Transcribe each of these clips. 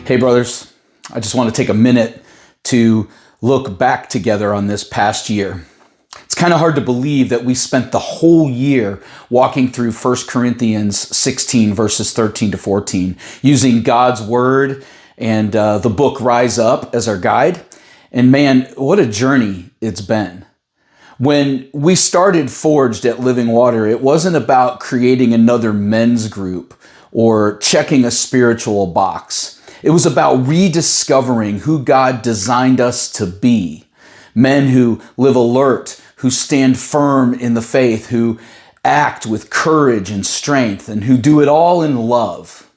Hey, brothers, I just want to take a minute to look back together on this past year. It's kind of hard to believe that we spent the whole year walking through 1 Corinthians 16, verses 13 to 14, using God's word and the book Rise Up as our guide. And man, what a journey it's been. When we started Forged at Living Water, it wasn't about creating another men's group or checking a spiritual box. It was about rediscovering who God designed us to be. Men who live alert, who stand firm in the faith, who act with courage and strength, and who do it all in love.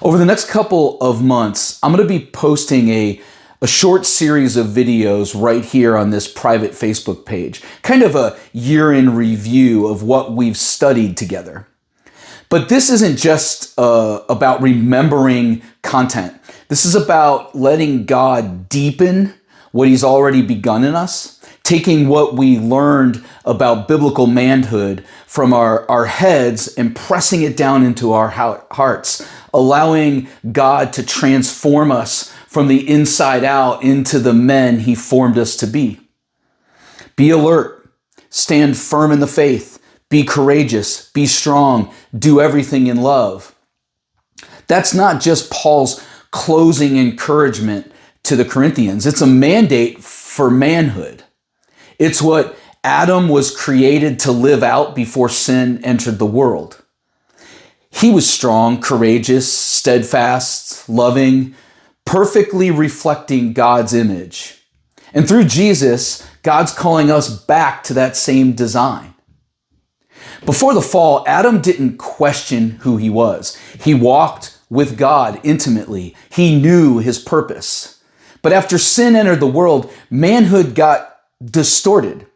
Over the next couple of months, I'm going to be posting a short series of videos right here on this private Facebook page, kind of a year in review of what we've studied together. But this isn't just about remembering content. This is about letting God deepen what He's already begun in us, taking what we learned about biblical manhood from our heads and pressing it down into our hearts, allowing God to transform us from the inside out into the men He formed us to be. Be alert, stand firm in the faith, be courageous, be strong, do everything in love. That's not just Paul's closing encouragement to the Corinthians. It's a mandate for manhood. It's what Adam was created to live out before sin entered the world. He was strong, courageous, steadfast, loving, perfectly reflecting God's image. And through Jesus, God's calling us back to that same design. Before the fall, Adam didn't question who he was. He walked with God intimately. He knew his purpose. But after sin entered the world, manhood got distorted.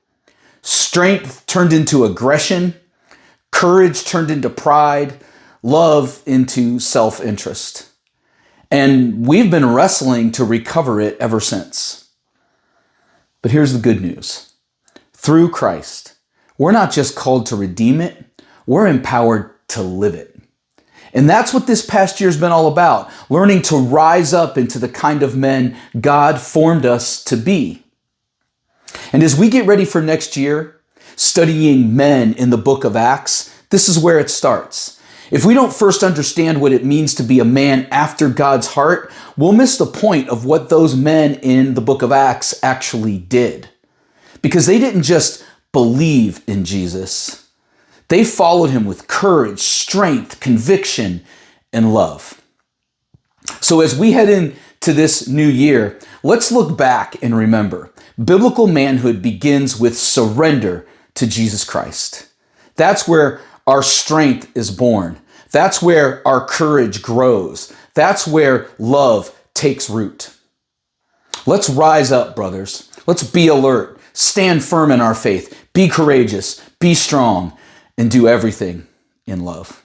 Strength turned into aggression. Courage turned into pride. Love into self-interest. And we've been wrestling to recover it ever since. But here's the good news. Through Christ, we're not just called to redeem it, we're empowered to live it. And that's what this past year's been all about, learning to rise up into the kind of men God formed us to be. And as we get ready for next year, studying men in the book of Acts, this is where it starts. If we don't first understand what it means to be a man after God's heart, we'll miss the point of what those men in the book of Acts actually did. Because they didn't just believe in Jesus. They followed Him with courage, strength, conviction, and love. So as we head into this new year, let's look back and remember, biblical manhood begins with surrender to Jesus Christ. That's where our strength is born. That's where our courage grows. That's where love takes root. Let's rise up, brothers. Let's be alert. Stand firm in our faith. Be courageous. Be strong. And do everything in love.